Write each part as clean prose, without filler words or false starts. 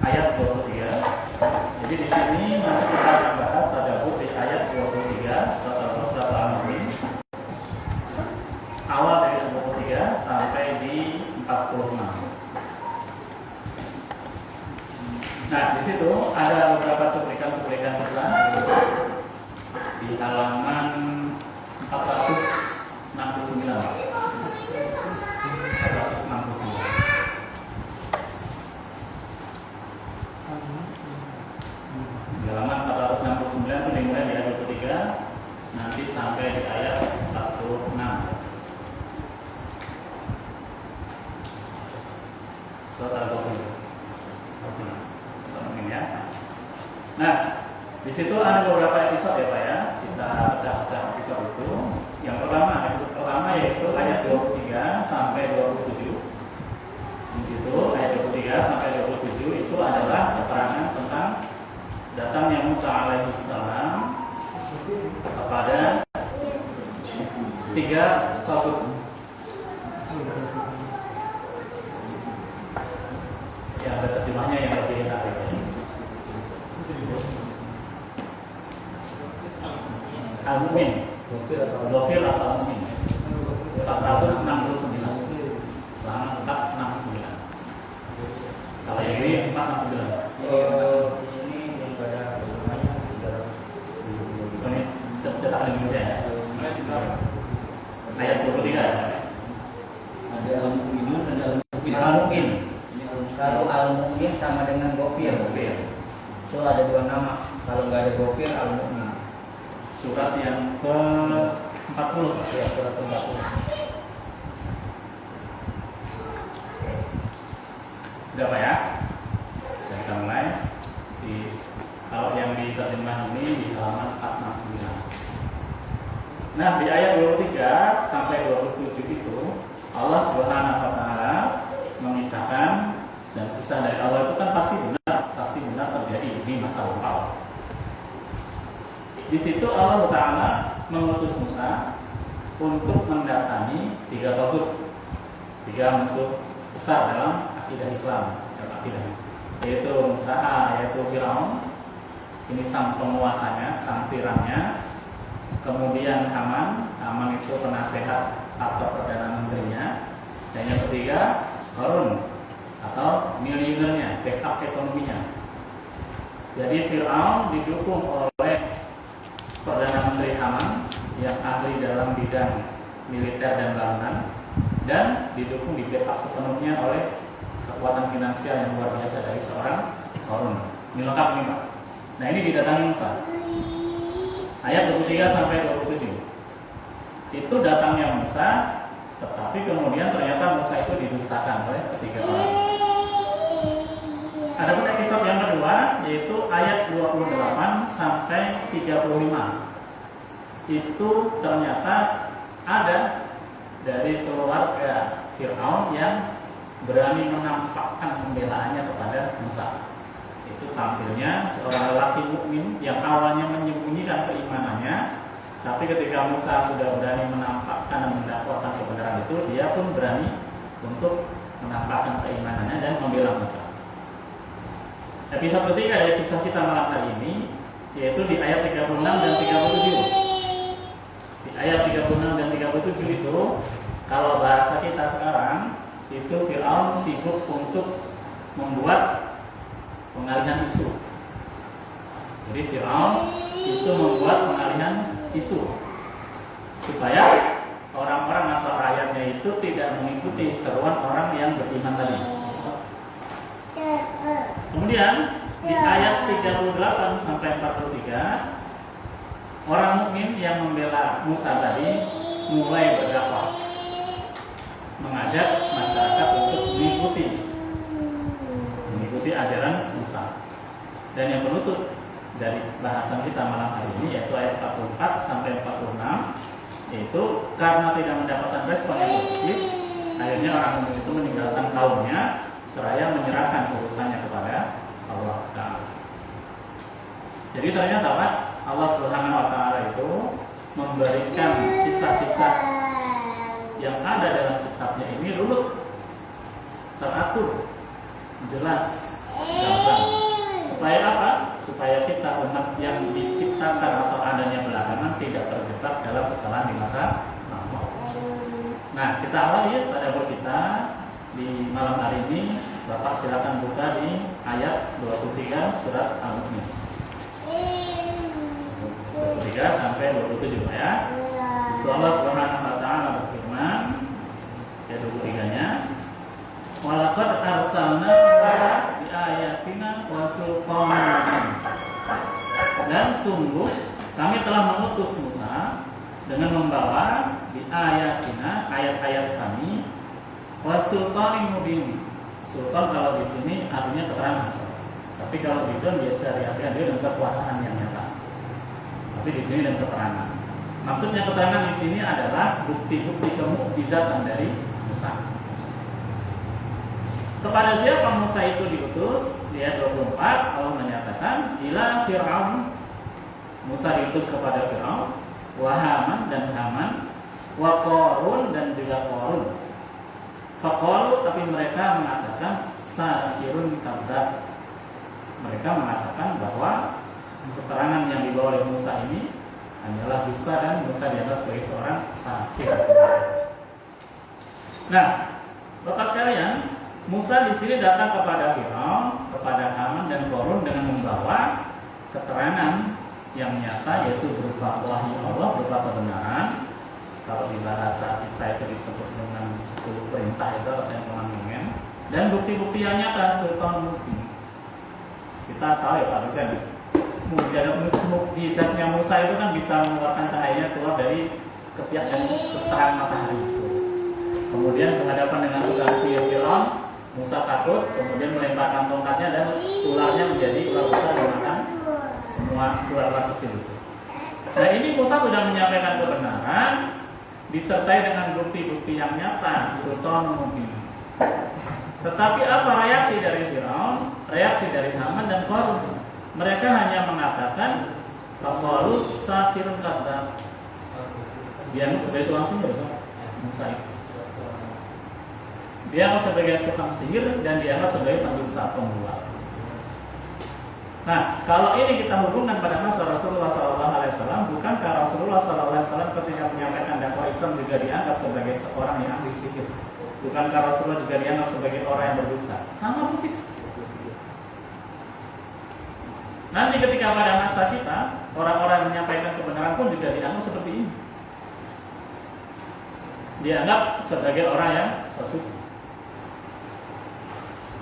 ayat 23. Jadi di sini nanti kita akan bahas tadabbur di ayat 23 surat Al-Mu'min. Awal dari ayat 23 sampai di 46. Nah, di situ ada beberapa cuplikan-cuplikan kisah di halaman 469. Di halaman 469 itu dimulai di ayat 23 nanti sampai di ayat 46. Surat Al-Mu'min ya. Nah, di situ ada beberapa episode ya Pak ya. Kita pecah-pecah episode itu. Yang pertama, episode pertama yaitu ayat 23 sampai 27. Itu ayat 23 sampai 27 itu adalah keterangan tentang datangnya Musa alaihissalam kepada 3 tagut. Ya, ada terjemahnya yang lebih enak ini. Al-Mu'min, Ghafir atau Al-Mu'min 469. Halaman 469. Kalau yang ini 469. Di sini daripada namanya 300. Ini cetakan Indonesia ya. Ayat 23 ya. Ada Al-Mu'minun, ada Al-Mu'min. Al-Mu'min. Kalau Al-Mu'min sama dengan Ghafir. Itu ada 2 nama. Kalau nggak ada Ghafir, Al-Mu'min. Surat yang ke-40. Ya, surat ke-40. Sudah Pak ya? Kita mulai. Kalau yang diterjemah ini di halaman 469. Nah, di ayat 23 sampai 27 itu Allah Subhanahu wa taala mengisahkan, dan kisah dari Allah itu kan pasti benar terjadi di masa lampau. Di situ Allah Ta'ala mengutus Musa untuk mendatangi 3 tagut, 3 musuh besar dalam akidah Islam, yaitu Musa, yaitu Firaun, ini sang penguasanya, sang tirannya. Kemudian Haman itu penasehat atau perdana menterinya, dan yang ketiga Qarun atau miliunernya, backup ekonominya. Jadi Firaun didukung oleh Perdana Menteri Haman yang ahli dalam bidang militer dan bangunan, dan didukung di backup sepenuhnya oleh kekuatan finansial yang luar biasa dari seorang Qarun. Ini lengkap nih Pak. Nah, ini didatangi Musa. Ayat 23 sampai 27. Itu datangnya Musa, tetapi kemudian ternyata Musa itu didustakan oleh ketiga orang. Adapun episode yang kedua yaitu ayat 28 sampai 35. Itu ternyata ada dari keluarga Firaun yang berani menampakkan pembelaannya kepada Musa. Itu tampilnya seorang lelaki mukmin yang awalnya menyembunyikan keimanannya, tapi ketika Musa sudah berani menampakkan dan mendakwakan kebenaran itu, dia pun berani untuk menampakkan keimanannya dan membela Musa. Episode ketiga dari kisah kita malam hari ini yaitu di ayat 36 dan 37. Di ayat 36 dan 37 itu, kalau bahasa kita sekarang, itu Firaun sibuk untuk membuat pengalihan isu. Jadi Firaun itu membuat pengalihan isu supaya orang-orang atau rakyatnya itu tidak mengikuti seruan orang yang beriman tadi. Kemudian di ayat 38 sampai 43, orang mukmin yang membela Musa tadi mulai berdakwah, mengajak masyarakat untuk mengikuti ajaran Musa. Dan yang penutup dari bahasan kita malam hari ini yaitu ayat 44 sampai 46, yaitu karena tidak mendapatkan respon yang positif, akhirnya orang mukmin itu meninggalkan kaumnya seraya menyerahkan urusannya kepada Allah Ta'ala. Jadi ternyata Pak, Allah Subhanahu wa taala itu memberikan kisah-kisah yang ada dalam kitabnya ini runut, teratur, jelas, gamblang. Supaya apa? Supaya kita umat yang diciptakan atau adanya belakangan tidak terjebak dalam kesalahan di masa lampau. Nah, kita awali pada buku kita di malam hari ini. Bapak silakan buka di ayat 23 surat Al-Mu'min. 23 sampai 27 ya. Allah Subhanahu wa taala berfirman ayat 23-nya, "Walaqad arsalna Musa bi ayatina wa sultanin mubin." Dan sungguh kami telah mengutus Musa dengan membawa bi ayatina, ayat-ayat kami, wa sultanin mubin. Sultan kalau di sini artinya keterangan. Tapi kalau itu biasa diartikan dia dengan kekuasaan yang nyata. Tapi di sini dengan keterangan. Maksudnya keterangan di sini adalah bukti-bukti kemukjizatan dari Musa. Kepada siapa Musa itu diutus? Di ayat 24 Allah menyatakan ila Fir'aun. Musa diutus kepada Fir'aun, wa Haman dan Haman, wa Qarun dan juga Qarun. Faqalu, tapi mereka mengatakan sahirun kadzdzab. Mereka mengatakan bahwa keterangan yang dibawa oleh Musa ini hanyalah dusta dan Musa dianggap sebagai seorang sahir. Nah, Bapak sekalian, Musa di sini datang kepada Firaun, kepada Haman dan Qarun dengan membawa keterangan yang nyata, yaitu berupa wahyu Allah, berupa kebenaran. Kalau di bahasa kita itu disebut dengan 10 perintah itu atau yang commandment, dan bukti-bukti yang nyata sultan mubin. Kita tahu ya Pak dosen, mukjizatnya Musa itu kan bisa mengeluarkan cahayanya keluar dari ketiak dan seterang matahari. Kemudian berhadapan dengan ular sihir Firaun, Musa takut, kemudian melemparkan tongkatnya dan ularnya menjadi ular besar yang makan semua ular-ular kecil itu. Nah, ini Musa sudah menyampaikan kebenaran disertai dengan bukti-bukti yang nyata, sultan mubin. Tetapi apa reaksi dari Firaun, reaksi dari Haman dan Qarun? Mereka hanya mengatakan faqalu sahirun kadzdzab. Dianggap sebagai tukang sihir Musa itu. Dianggap sebagai tukang sihir dan dianggap sebagai pendusta, pembual. Nah, kalau ini kita hubungkan pada masa Rasulullah SAW, bukankah Rasulullah SAW ketika menyampaikan dakwah Islam juga dianggap sebagai seorang yang ahli sihir? Bukankah Rasulullah juga dianggap sebagai orang yang berdusta? Sama persis. Nanti ketika pada masa kita, orang-orang yang menyampaikan kebenaran pun juga dianggap seperti ini. Dianggap sebagai orang yang sesuci.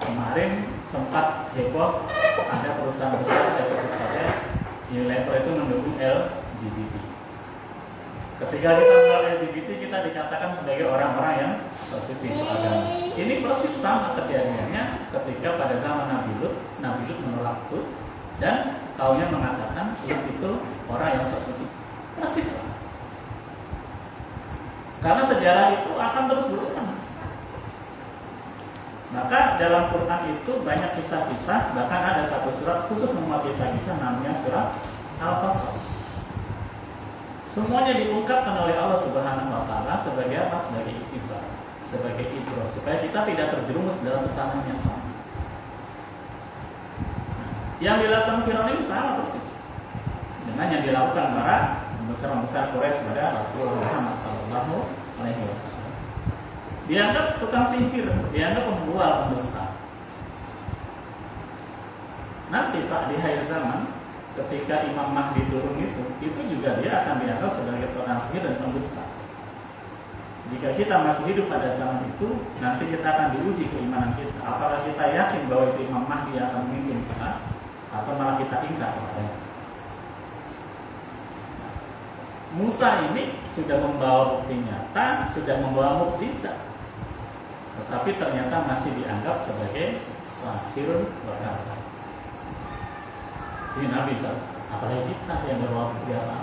Kemarin sempat heboh, ada perusahaan besar, saya sebut saja Unilever, itu mendukung LGBT. Ketika kita mengenal LGBT, kita dikatakan sebagai orang-orang yang sesuci, agamis. Ini persis sama kejadiannya ketika pada zaman Nabi Lut menolak Lut dan kaumnya mengatakan Lut itu orang yang sesuci. Persis sama. Karena sejarah itu akan terus berulang. Maka dalam Quran itu banyak kisah-kisah, bahkan ada satu surat khusus memuat kisah-kisah namanya surat Al-Qasas. Semuanya diungkapkan oleh Allah Subhanahu wa taala sebagai apa? Sebagai ibrah, sebagai ibrah, supaya kita tidak terjerumus dalam kesalahan yang sama. Yang dilakukan Firaun ini sama persis dengan yang dilakukan para pembesar-pembesar Quraisy pada Rasulullah Muhammad SAW. Dianggap tukang sihir, dianggap pembual, pendusta. Nanti Pak di akhir zaman, ketika Imam Mahdi turun itu juga dia akan dianggap sebagai tukang sihir dan pendusta. Jika kita masih hidup pada zaman itu, nanti kita akan diuji keimanan kita. Apakah kita yakin bahwa itu Imam Mahdi yang akan memimpin kita, atau malah kita ingkar kepadanya. Musa ini sudah membawa bukti nyata, sudah membawa mukjizat, tetapi ternyata masih dianggap sebagai sahirun kadzdzab. Ini Nabi SAW, apalagi kita yang berbawa bukti apa?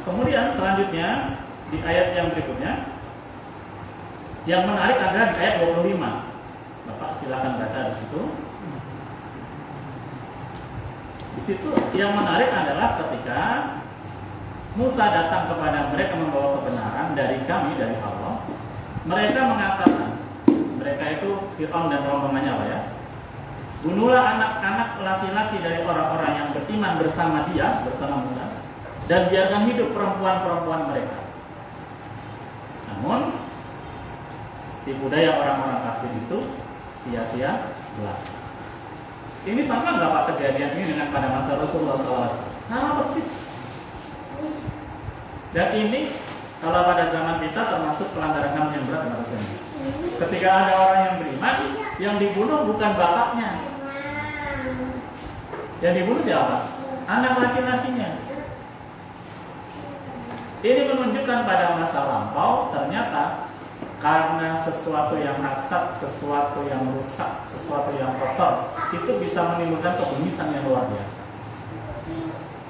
Kemudian selanjutnya di ayat yang berikutnya, yang menarik adalah di ayat 25. Bapak silakan baca di situ. Di situ yang menarik adalah ketika Musa datang kepada mereka membawa kebenaran dari kami, dari Allah. Mereka mengatakan, mereka itu Fir'aun dan rombongannya apa ya? Bunuhlah anak-anak laki-laki dari orang-orang yang beriman bersama dia, bersama Musa, dan biarkan hidup perempuan-perempuan mereka. Namun tipu daya orang-orang kafir itu sia-sia belaka. Ini sama nggak Pak kejadian ini dengan pada masa Rasulullah SAW? Sama persis. Dan ini kalau pada zaman kita termasuk pelanggaran HAM yang berat menurut saya. Ketika ada orang yang beriman, yang dibunuh bukan bapaknya. Yang dibunuh siapa? Anak laki-lakinya. Ini menunjukkan pada masa lampau ternyata karena sesuatu yang hasad, sesuatu yang rusak, sesuatu yang kotor itu bisa menimbulkan kebenisan yang luar biasa.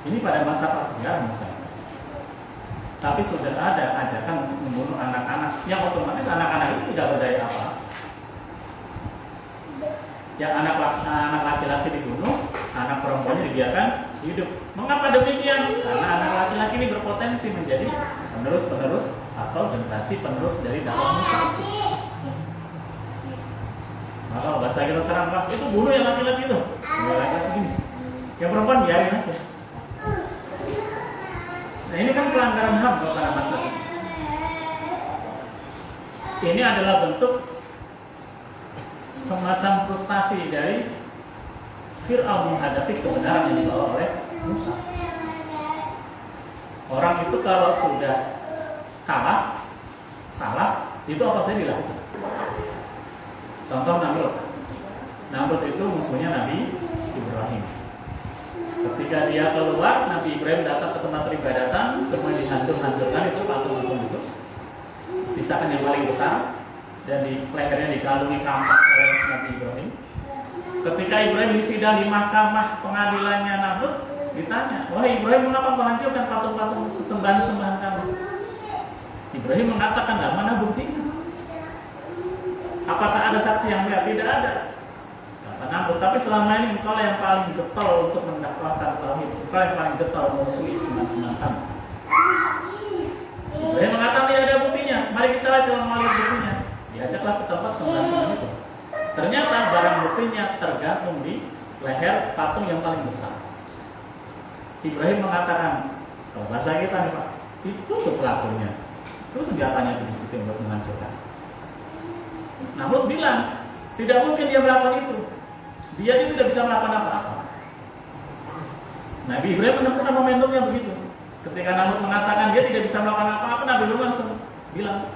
Ini pada masa prasejarah misalnya. Tapi sudah ada ajakan untuk membunuh anak-anak yang otomatis anak-anak itu tidak berdaya apa. Yang anak laki-laki dibunuh, anak perempuannya dibiarkan hidup. Mengapa demikian? Karena anak laki-laki ini berpotensi menjadi penerus-penerus atau generasi penerus dari dakwah Musa. Maka bahasa kita sekarang Pak, itu bunuh yang laki-laki itu. Yang laki-laki ini. Yang perempuan biarin aja. Nah ini kan pelanggaran HAM pada masa itu. Ini adalah bentuk semacam frustasi dari Fir'aun menghadapi kebenaran yang dibawa oleh Musa. Orang itu kalau sudah kalah, salah, itu apa saja dilakukan. Contoh Namrud itu musuhnya Nabi Ibrahim. Ketika dia keluar, Nabi Ibrahim datang ke tempat peribadatan, semua dihancur-hancurkan itu patung-patung itu. Sisakan yang paling besar dan di lehernya dikalungi kampak oleh Nabi Ibrahim. Ketika Ibrahim disidang di mahkamah pengadilannya Namrud, ditanya, wahai Ibrahim, mengapa kau hancurkan patung-patung sembahan-sembahan kamu? Ibrahim mengatakan, nah, mana buktinya? Apakah ada saksi yang melihat? Tidak ada. Namrud, tapi selama ini engkau yang paling getol untuk mendakwahkan tauhid, engkau yang paling getol memusuhi sembahan-sembahan kamu. Ibrahim mengatakan tidak ada buktinya. Mari kita lihat kalau mau lihat buktinya. Diajaklah ke tempat sembahan-sembahan itu. Ternyata barang buktinya tergantung di leher patung yang paling besar. Ibrahim mengatakan, kalau bahasa kita nih Pak, itu pelakunya, itu senjatanya di situ untuk menghancurkan. Namrud bilang, tidak mungkin dia melakukan itu. Dia itu tidak bisa melakukan apa-apa. Nabi Ibrahim menemukan momentumnya begitu. Ketika Namrud mengatakan dia tidak bisa melakukan apa-apa, Nabi Ibrahim langsung bilang,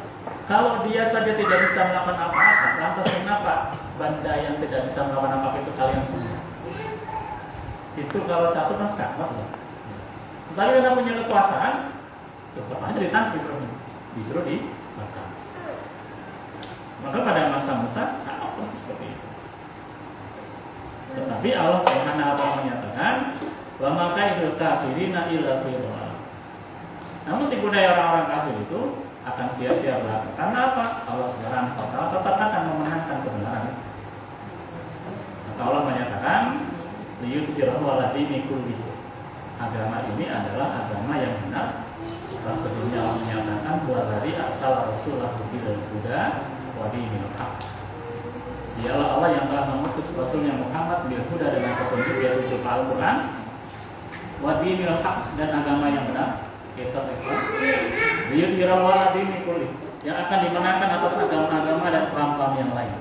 kalau dia saja tidak bisa melakukan apa-apa, lantas kenapa benda yang tidak bisa melakukan apa-apa itu kalian semua? Itu kalau catur kan sekarang ya. Tapi karena punya kekuasaan, tetap aja ditangkap Ibrahim, disuruh dibakar. Maka pada masa Musa sama persis seperti itu. Tetapi Allah Subhanahu wa taala menyatakan, wa maka idul kafirina illa fi dhalal. Namun tipu daya orang-orang kafir itu akan sia-sia belaka. Karena apa? Allah Subhanahu wa taala tetap akan memenangkan kebenaran. Maka Allah menyatakan, liyudhhirahu 'ala dini kullihi. Agama ini adalah agama yang benar. Setelah sebelumnya Allah menyatakan, wa dari asal rasulahu bil huda wa dinil haq. Dialah Allah yang telah mengutus Rasulnya Muhammad bil huda dengan petunjuk yaitu Al-Quran, wa dinil haq dan agama yang benar, yaitu Islam. Liyudhhirahu 'ala dini kullihi, yang akan dimenangkan atas agama-agama dan paham-paham yang lain.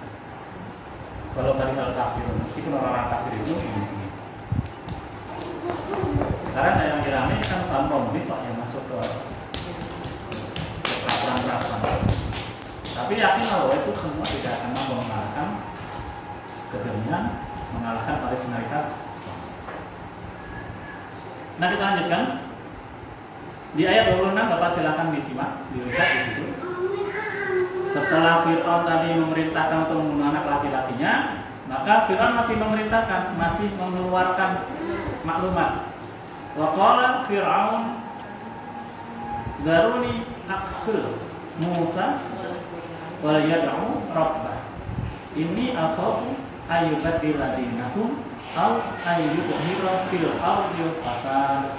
Kalau tadi al-kafir, meskipun orang-orang kafir itu ini sini. Sekarang yang dirame kan paham komunis yang masuk ke perang-perang. Tapi yakin bahwa itu semua tidak akan mampu mengalahkan kejernihan, mengalahkan originalitas Islam. Nah kita lanjutkan di ayat 26, Bapak silakan disimak, dilihat di situ. Setelah Fir'aun tadi memerintahkan untuk membunuh anak laki-lakinya, maka Fir'aun masih memerintahkan, masih mengeluarkan maklumat. Wa qala Fir'aun daruni aqtul Musa wal yad'u rabbah inni akhafu ayyubaddila dinahum aw ayyudhira fil ardi fasad.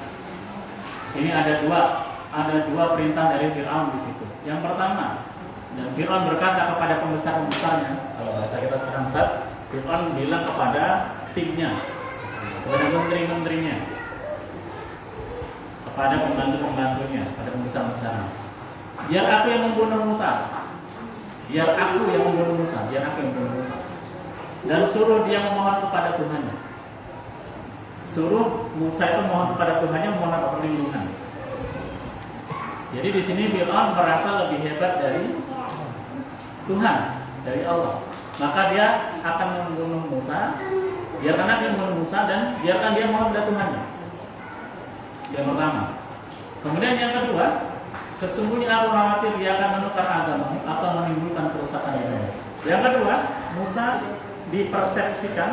Ini ada dua perintah dari Fir'aun di situ. Yang pertama, Dan Fir'aun berkata kepada pembesar-pembesarnya, kalau bahasa kita sekarang Ustaz, Fir'aun bilang kepada timnya, kepada menteri-menterinya, kepada pembantu-pembantunya, kepada pembesar-pembesarnya, biar aku yang membunuh Musa, biar aku yang membunuh Musa, biar aku yang membunuh Musa, dan suruh dia memohon kepada Tuhannya. Suruh Musa itu mohon kepada Tuhannya, mohon perlindungan. Jadi di sini Fir'aun merasa lebih hebat dari Tuhan, dari Allah. Maka dia akan membunuh Musa, biarkan dia membunuh Musa dan biarkan dia mohon kepada Tuhannya. Yang pertama. Kemudian yang kedua, sesungguhnya aku khawatir dia akan menukar agama atau menimbulkan kerusakan di dunia. Yang kedua, Musa dipersepsikan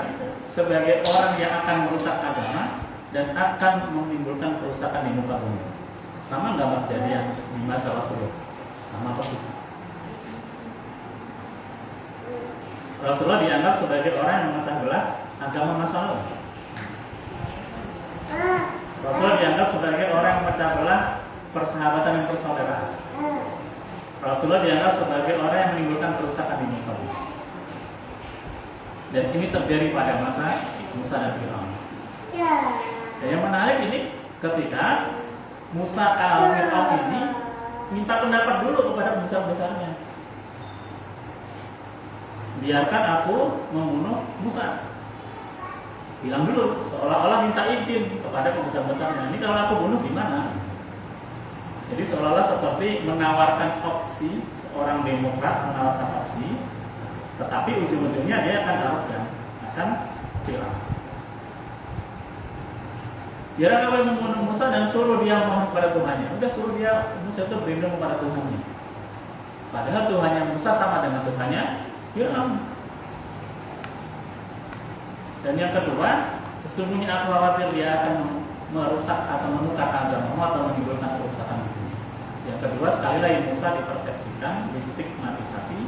sebagai orang yang akan merusak agama dan akan menimbulkan kerusakan di muka bumi. Sama nggak kejadian di masa Rasulullah? Sama persis. Rasulullah dianggap sebagai orang yang memecah belah agama masa lalu. Rasulullah dianggap sebagai orang yang memecah belah persahabatan dan persaudaraan. Rasulullah dianggap sebagai orang yang menimbulkan kerusakan di muka bumi. Dan ini terjadi pada masa Musa dan Fir'aun. Dan yang menarik ini ketika Musa Fir'aun ini minta pendapat dulu kepada pembesar-pembesarnya. Biarkan aku membunuh Musa. Bilang dulu, seolah-olah minta izin kepada pembesar-pembesarnya. Ini kalau aku bunuh gimana? Jadi seolah-olah seperti menawarkan opsi, seorang demokrat menawarkan opsi, tetapi ujung-ujungnya dia akan arogan, akan hilang. Biarkan aku membunuh Musa dan suruh dia mohon kepada Tuhannya. Udah suruh dia Musa itu berlindung kepada Tuhannya. Padahal Tuhannya Musa sama dengan Tuhannya Fir'aun. Dan yang kedua, sesungguhnya aku khawatir dia akan merusak atau menukar agamamu atau menimbulkan kerusakan di dunia. Yang kedua, sekali lagi Musa dipersepsikan, distigmatisasi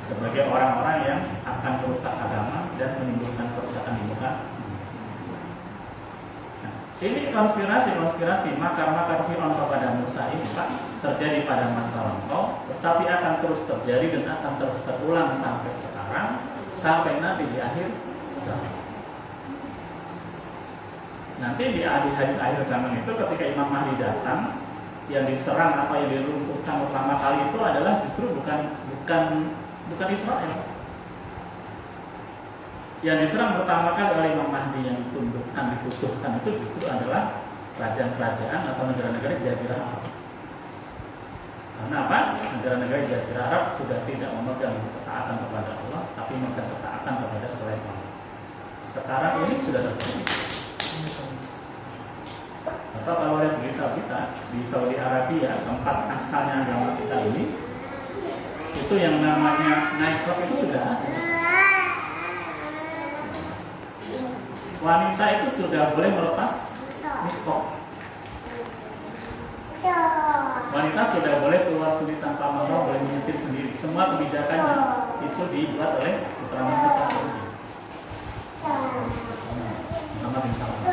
sebagai orang-orang yang akan merusak agama dan menimbulkan kerusakan di muka. Nah, ini konspirasi makar-makar Fir'aun kepada Musa ini Pak, terjadi pada masa lampau, tetapi akan terus terjadi dan akan terus terulang sampai sekarang, sampai nanti di akhir zaman. Nanti di akhir zaman itu ketika Imam Mahdi datang, yang diserang apa yang diruntuhkan pertama kali itu adalah justru bukan Israel. Yang diserang pertama kali oleh Imam Mahdi yang dibutuhkan itu justru adalah kerajaan-kerajaan atau negara-negara Jazirah Arab. Karena apa? Negara-negara Jazirah Arab sudah tidak memegang ketaatan kepada Allah, tapi memegang ketaatan kepada selain Allah. Sekarang ini sudah terjadi. Atau kalau lihat berita-berita di Saudi Arabia, tempat asalnya agama kita ini, itu yang namanya nightclub itu sudah ada. Wanita itu sudah boleh melepas niqab. Wanita sudah boleh keluar sendiri tanpa mahram, boleh menyetir sendiri. Semua kebijakannya itu dibuat oleh Putra Mahkota Saudi. Muhammad bin Salman.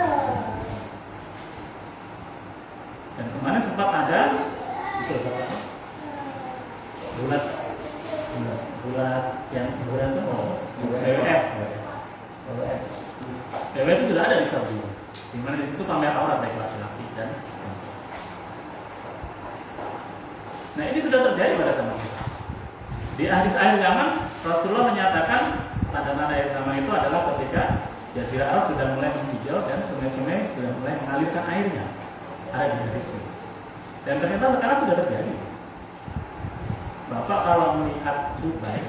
Dan kemarin sempat ada itu bulat yang bulan itu WWF. WWF itu sudah ada di Saudi. Di mana di situ pamer aurat baik laki-laki dan nah ini sudah terjadi pada zaman kita. Di akhir zaman Rasulullah menyatakan tanda-tanda akhir zaman itu adalah ketika Jazirah Arab sudah mulai menghijau dan sungai-sungai sudah mulai mengalirkan airnya. Ada di hadis ini. Dan ternyata sekarang sudah terjadi. Bapak kalau melihat Dubai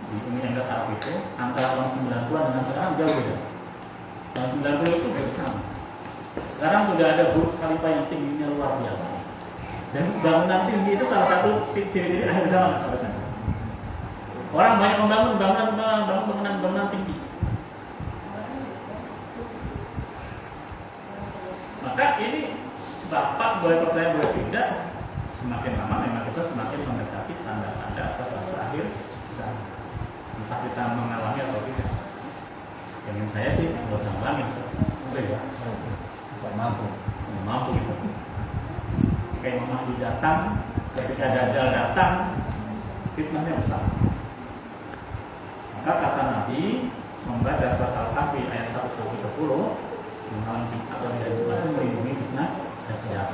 di Uni Emirat Arab itu antara tahun 90-an dengan sekarang jauh beda. Tahun 90 itu bersama. Sekarang sudah ada Burj Khalifa yang tingginya luar biasa. Dan bangunan tinggi itu salah satu ciri-ciri akhir zaman. Orang banyak membangun bangunan tinggi. Maka ini Bapak boleh percaya boleh tidak, semakin lama memang kita semakin mendekati tanda-tanda atau fase akhir zaman. Entah kita mengalami atau tidak. Dengan saya sih nggak usah mengalami, nggak mampu itu. Kayak Imam Mahdi datang Ketika Dajjal datang, fitnahnya besar. Maka kata Nabi membaca surat Al-Kahfi ayat 1-10 di malam Jumat atau di hari Jumat itu melindungi fitnah Dajjal.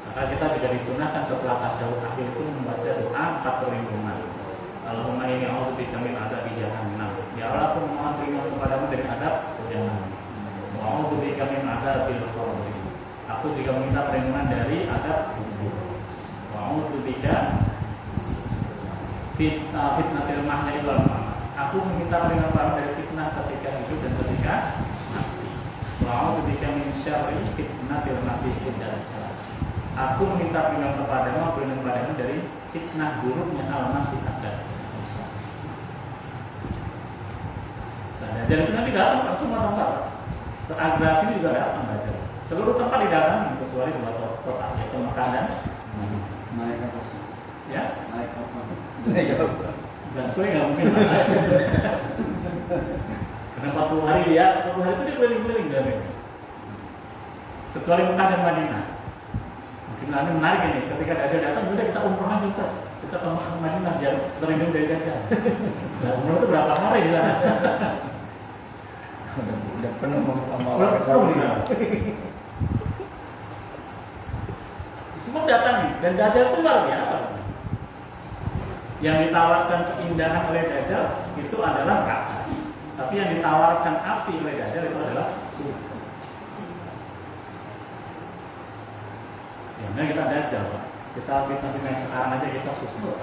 Maka kita juga disunahkan setelah tasyahud akhir itu membaca doa 4 perlindungan. Allahumma inni a'udzubika min adzabi jahannam. Ya Allah, aku memohon perlindungan kepadamu dari adab jahannam. Wa a'udzubika min adzabil qabr. Aku juga meminta perlindungan dari adab kubur. Wa a'udzubika fitnatil mahya wal mamat. Aku meminta perlindungan dari fitnah ketika hidup dan ketika mati. Wa a'udzubika min syarri fitnatil masiihid dajjal. Aku meminta perlindungan kepadamu dari fitnah buruknya al-masih ad-dajjal. Dajjal itu nanti datang ke semua tempat. Ke Agra sini juga datang Dajjal. Seluruh tempat didatangi kecuali dua kota yaitu Mekah dan naik apa sih? ya Naik apa? Busway nggak mungkin lah. Karena 40 hari dia, 40 hari itu dia keliling-keliling dari kecuali Mekah dan Madinah. Mungkin nanti menarik ini ketika Dajjal datang udah kita umroh aja Ustaz. Kita ke Madinah biar terlindung dari Dajjal. Nah, umroh itu berapa hari di sana? Udah penuh sama Udah penuh di sana. Semua datangi dan Dajjal itu luar biasa. Yang ditawarkan keindahan oleh Dajjal itu adalah neraka. Tapi yang ditawarkan api oleh Dajjal itu adalah surga. Ya, nah kita Dajjal, Pak. Kita sekarang aja kita susah.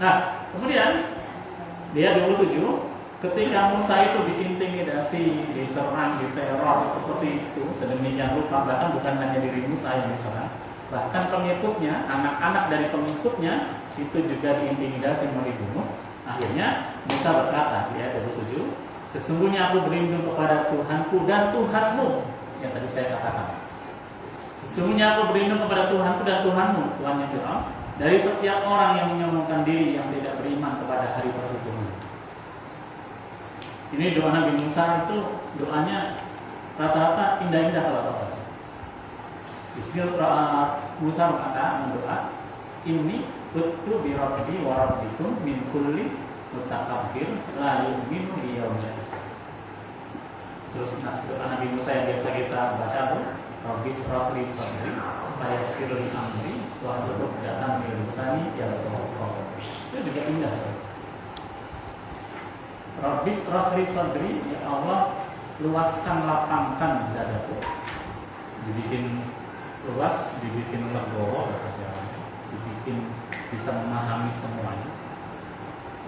Nah, kemudian dia 27 ketika Musa itu diintimidasi, diserang, diteror seperti itu sedemikian rupa, bahkan bukan hanya diri Musa yang diserang, bahkan pengikutnya, anak-anak dari pengikutnya itu juga diintimidasi mau dibunuh. Akhirnya Musa berkata di ayat 27, sesungguhnya aku berlindung kepada Tuhanku dan Tuhanmu yang tadi saya katakan. Sesungguhnya aku berlindung kepada Tuhanku dan Tuhanmu, Tuhannya Fir'aun, dari setiap orang yang menyombongkan diri yang tidak beriman kepada hari perhitungan. Ini doa Nabi Musa itu doanya rata-rata indah-indah kalau apa. Di sini Musa berkata mendoa, ini betul bi rabbi wa rabbikum min kulli mutakabbir la yu'minu bi yaumil akhir. Terus doa Nabi Musa yang biasa kita baca tuh, Rabbi shrahli sadri wa yassir li amri wa hlul 'uqdatam min lisani yafqahu qawli. Itu juga indah. Rabbi shrahli sadri, ya Allah luaskan, lapangkan dadaku. Dibikin luas, dibikin legowo bahasa Jawanya, dibikin bisa memahami semuanya.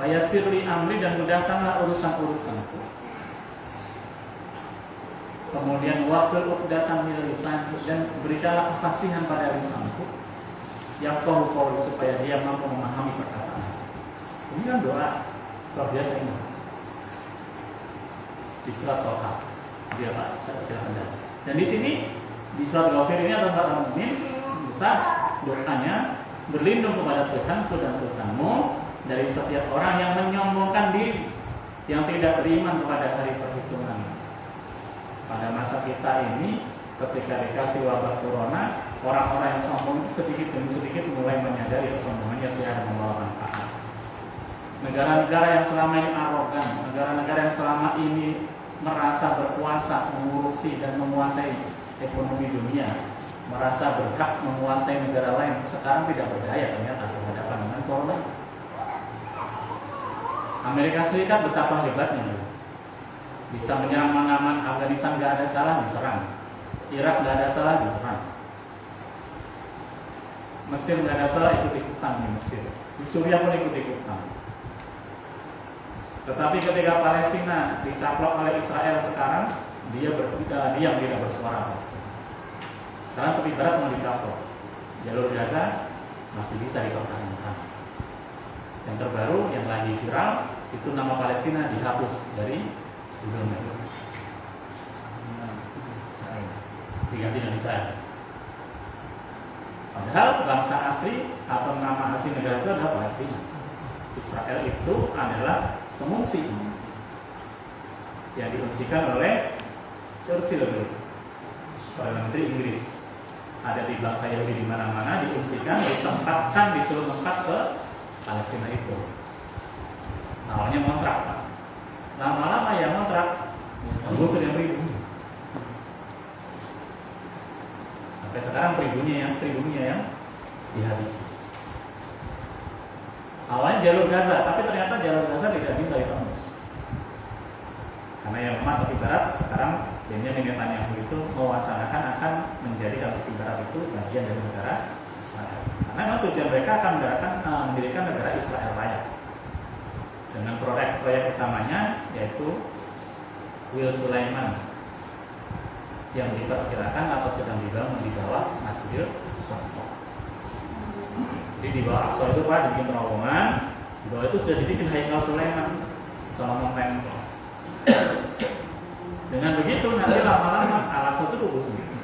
Wa yassir li amri, dan mudahkanlah urusan-urusanku. Kemudian wahlul 'uqdatam min lisani, dan berikanlah kefasihan pada lisanku. Yafqahu qawli, supaya dia mampu memahami perkataan. Ini kan doa luar biasa ini. Di surat Toha, dia Pak, silakan baca. Dan di sini di surat Ghafir ini atau surat Al-Mu'min, Musa doanya berlindung kepada Tuhanku dan Tuhanmu dari setiap orang yang menyombongkan diri, yang tidak beriman kepada hari perhitungan. Pada masa kita ini, ketika dikasih wabah corona, orang-orang yang sombong itu sedikit demi sedikit mulai menyadari kesombongannya tidak membawa manfaat. Negara-negara yang selama ini arogan, negara-negara yang selama ini merasa berkuasa, mengurusi dan menguasai ekonomi dunia, merasa berhak menguasai negara lain, sekarang tidak berdaya ternyata berhadapan dengan corona. Amerika Serikat betapa hebatnya, bisa menyerang mana-mana. Afghanistan nggak ada salah diserang, Irak nggak ada salah diserang, Mesir nggak ada salah ikut-ikutan di Mesir, di Suriah pun ikut-ikutan. Tetapi ketika Palestina dicaplok oleh Israel sekarang, dia diam, tidak bersuara. Sekarang tepi barat mau dicaplok, jalur Gaza masih bisa dipertahankan. Yang terbaru yang lagi viral itu nama Palestina dihapus dari Google Maps, diganti dengan Israel. Padahal bangsa asli atau nama asli negara itu adalah Palestina. Israel itu adalah pengungsi yang diungsikan oleh Churchill dulu, Perdana Menteri Inggris. ada di bangsa Yahudi di mana-mana, diungsikan, ditempatkan di seluruh tempat ke Palestina itu. Awalnya ngontrak, Pak. Lama-lama ya ngontrak, tembus 1.000. Sampai sekarang pribumi yang dihabisi. Awalnya jalur Gaza, tapi ternyata jalur Gaza tidak bisa ditembus. Karena yang memang tepi barat sekarang Benjamin Netanyahu itu mewacanakan akan menjadikan tepi barat itu bagian dari negara Israel. Karena memang tujuan mereka akan mendirikan negara Israel Raya. Dengan proyek utamanya yaitu Wil Sulaiman yang diperkirakan atau sedang dibangun di bawah Masjidil Aqsa. Jadi di bawah Aqsa itu Pak dibikin terowongan, di bawah itu sudah dibikin Haikal Sulaiman, Solomon Temple. Dengan begitu nanti lama-lama Al-Aqsa itu rubuh sendiri.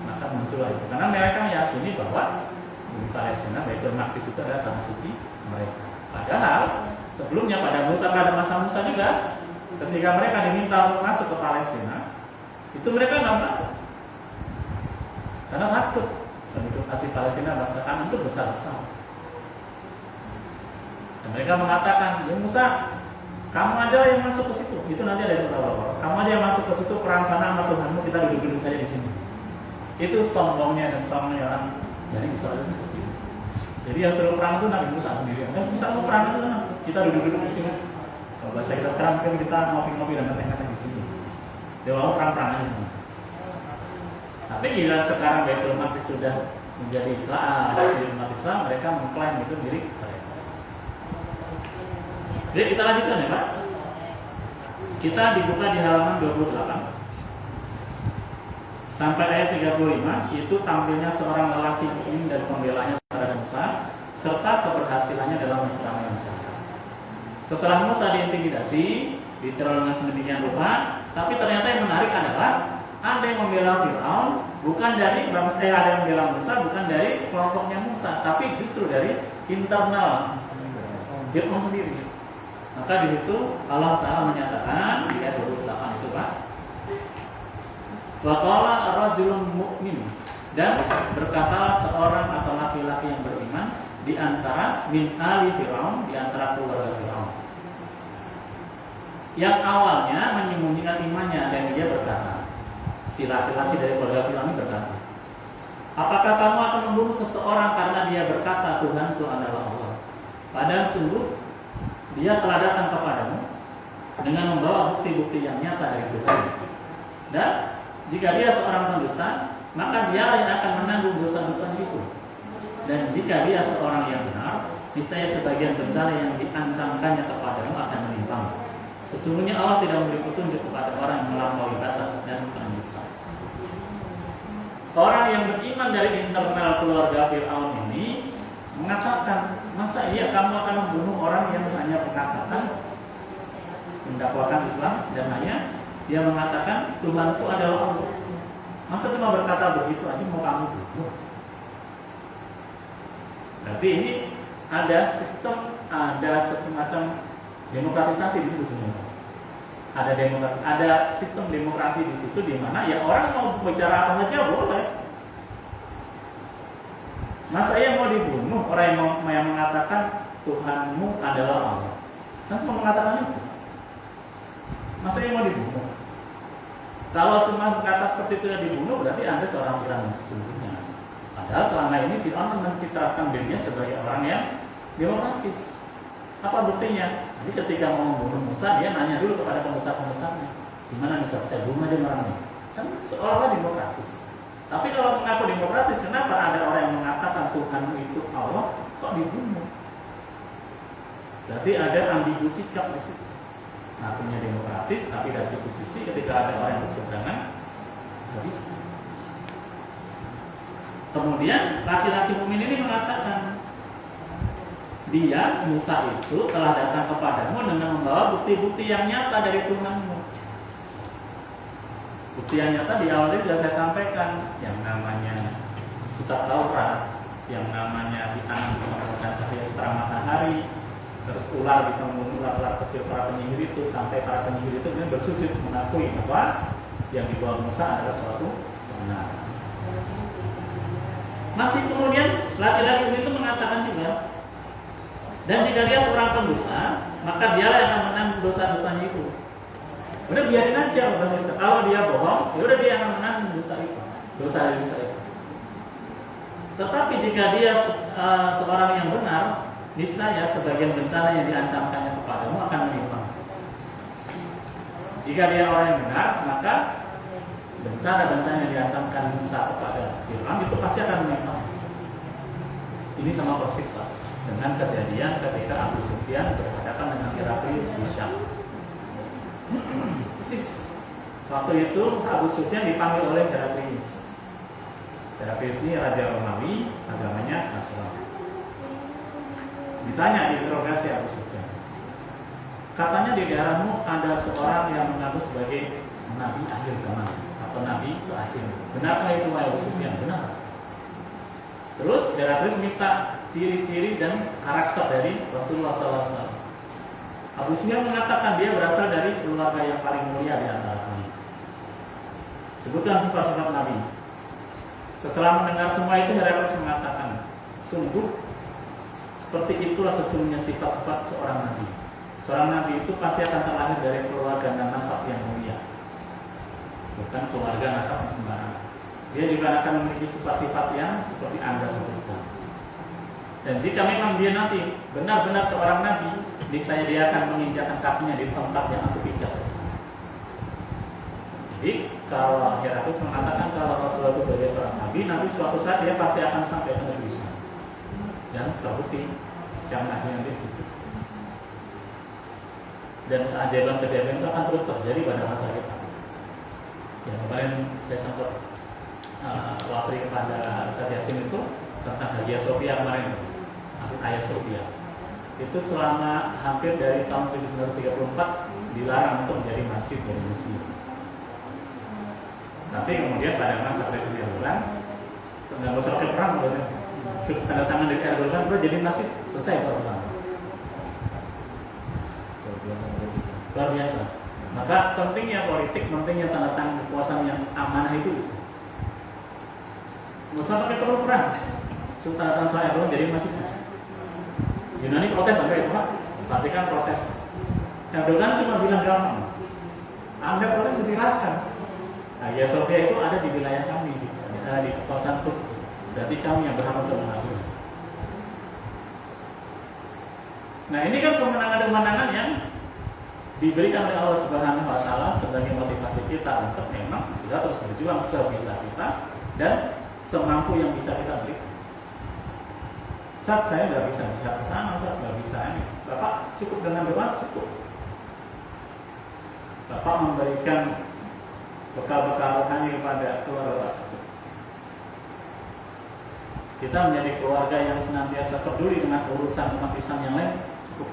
Maka muncul itu karena mereka meyakini bahwa di Palestina Baitul Maqdis itu adalah tanah suci mereka. Padahal sebelumnya pada masa Musa juga, ketika mereka diminta untuk masuk ke Palestina, itu mereka nggak mau, karena takut penduduk asli Palestina bangsa Kanan itu besar-besar. Dan mereka mengatakan, ya Musa, kamu aja yang masuk ke situ. Itu nanti ada surah Al-Baqarah. Kamu aja yang masuk ke situ, perang sana sama Tuhanmu, kita duduk-duduk saja di sini. Itu sombongnya dan sombongnya orang dari Israel seperti itu. Jadi yang suruh perang itu Nabi Musa sendiri. Dan Musa mau perang itu kan, kita duduk-duduk di sini. Kalau bahasa kita sekarang mungkin kita ngopi-ngopi dan ngeteh-ngeteh di sini. Dia mau perang-perang aja. Tapi gila sekarang Baitul Maqdis sudah menjadi Islam, umat Islam, mereka mengklaim itu milik mereka. Jadi kita lanjutkan ya Pak. Kita dibuka di halaman 28 sampai ayat 35. Itu tampilnya seorang lelaki mukmin dan pembelanya terhadap Musa serta keberhasilannya dalam menceramai masyarakat. Setelah Musa diintimidasi, diteror dengan sedemikian rupa, tapi ternyata yang menarik adalah ada yang membela Fir'aun bukan dari bangsa, ada yang membela Musa bukan dari kelompoknya Musa, tapi justru dari internal Fir'aun sendiri. Maka di situ Allah Ta'ala menyatakan di ayat 28 itu Pak, wa qala rajulun mu'min, dan berkatalah seorang atau laki-laki yang beriman di antara min ali Fir'aun, di antara keluarga Fir'aun, yang awalnya menyembunyikan imannya, dan dia berkata, si laki-laki dari keluarga Fir'aun berkata, apakah kamu akan membunuh seseorang karena dia berkata Tuhan itu adalah Allah? Padahal sungguh dia telah datang kepadamu dengan membawa bukti-bukti yang nyata dari Tuhan. Dan jika dia seorang pendusta, maka dia yang akan menanggung dosa-dosa itu. Dan jika dia seorang yang benar, niscaya sebagian bencana yang diancamkannya kepadamu akan menimpamu. Sesungguhnya Allah tidak memberi petunjuk kepada orang yang melampaui batas dan pendusta. Orang yang beriman dari internal keluarga Fir'aun ini mengatakan, masa iya kamu akan membunuh orang yang hanya mengatakan mendakwakan Islam dan hanya dia mengatakan Tuhanku adalah Allah. Masa cuma berkata begitu aja mau kamu bunuh? Berarti ini ada sistem, ada semacam demokratisasi di situ sebenarnya. Ada demokrasi, ada sistem demokrasi di situ di mana ya orang mau bicara apa saja boleh. Masa yang mau dibunuh orang yang mengatakan Tuhanmu adalah Allah? Kan cuma mengatakan itu. Masa yang mau dibunuh? Kalau cuma berkata seperti itu yang dibunuh, berarti Anda seorang Fir'aun sesungguhnya. Padahal selama ini Fir'aun mencitrakan dirinya sebagai orang yang demokratis. Apa buktinya? Jadi ketika mau membunuh Musa, dia nanya dulu kepada pembesar-pembesarnya, gimana bisa saya bunuh aja orangnya? Kan seolah-olah demokratis. Tapi kalau mengaku demokratis, kenapa ada orang yang mengatakan Tuhanmu itu Allah, kok dibunuh? Berarti ada ambigu sikap di situ. Ngakunya demokratis, tapi dari satu sisi ketika ada orang yang berseberangan, nggak bisa. Kemudian laki-laki mukmin ini mengatakan, dia Musa itu telah datang kepadamu dengan membawa bukti-bukti yang nyata dari Tuhanmu. Bukti yang nyata di awal itu sudah saya sampaikan, yang namanya kitab Taurat, yang namanya di tangan bisa memberikan cahaya setara matahari, terus ular bisa membunuh ular kecil para penyihir itu, sampai para penyihir itu bersujud mengakui bahwa yang dibawa Musa adalah suatu kebenaran. Masih kemudian laki-laki itu mengatakan juga, dan jika dia seorang pendusta, maka dialah yang akan menanggung dosa-dosanya itu. Udah biarin aja, kalau dia bohong, ya udah dia akan menanggung dosa itu. Tetapi jika dia seorang yang benar, niscaya sebagian bencana yang diancamkannya kepadamu akan menimpa. Jika dia orang yang benar, maka bencana-bencana yang diancamkan Musa kepada Fir'aun itu pasti akan menimpa. Ini sama persis Pak dengan kejadian ketika Abu Sufyan berhadapan dengan Heraklius di Syam. Persis. Waktu itu Abu Sufyan dipanggil oleh Heraklius. Heraklius ini raja Romawi, agamanya Nasrani. Ditanya, diinterogasi Abu Sufyan. Katanya di daerahmu ada seorang yang mengaku sebagai nabi akhir zaman atau nabi terakhir. Benarkah itu Abu Sufyan? Benar. Terus Heraklius minta ciri-ciri dan karakter dari Rasulullah SAW. Abu Sufyan mengatakan dia berasal dari keluarga yang paling mulia di antara kami. Sebutkan sifat-sifat Nabi. Setelah mendengar semua itu, Heraklius mengatakan, sungguh seperti itulah sesungguhnya sifat-sifat seorang Nabi. Seorang Nabi itu pasti akan terlahir dari keluarga dan nasab yang mulia, bukan keluarga nasab yang sembarangan. Dia juga akan memiliki sifat-sifat yang seperti Anda sebutkan. Dan jika memang dia nanti benar-benar seorang Nabi, niscaya dia akan menginjakkan kakinya di tempat yang aku pijak. Jadi kalau Heraklius mengatakan kalau Rasulullah itu sebagai seorang Nabi, nanti suatu saat dia pasti akan sampai ke negeri Syam. Dan terbukti Syam akhirnya itu. Dan keajaiban-keajaiban itu akan terus terjadi pada masa kita. Ya kemarin saya sempat waktu kepada Ustaz Yasin itu tentang Hagia Sophia kemarin, Masjid Hagia Sophia. Itu selama hampir dari tahun 1934 dilarang untuk menjadi masjid dari Mesir. Tapi kemudian pada masa Presiden Erdogan, nggak usah pakai perang, tanda tangan dari Erdogan, bro jadi masjid selesai perang. Luar biasa. Maka pentingnya politik, pentingnya tanda tangan kekuasaan yang amanah itu. Nggak usah pakai perang. Cuma tanda tangan saya Erdogan jadi masjid. Yunani protes sampai itu Pak. Vatikan protes. Erdogan cuma bilang gampang. Anda protes silakan. Hagia Sophia itu ada di wilayah kami, di kekuasaan Turki. Berarti kami yang berhak untuk mengatur. Nah ini kan kemenangan-kemenangan yang diberikan oleh Allah Subhanahu Wa Taala sebagai motivasi kita untuk memang kita terus berjuang sebisa kita dan semampu yang bisa kita berikan. Saat saya nggak bisa ke sana, saat nggak bisa ini. Bapak cukup dengan doa cukup. Bapak memberikan bekal-bekal rohani kepada keluarga. Kita menjadi keluarga yang senantiasa peduli dengan urusan umat Islam yang lain cukup.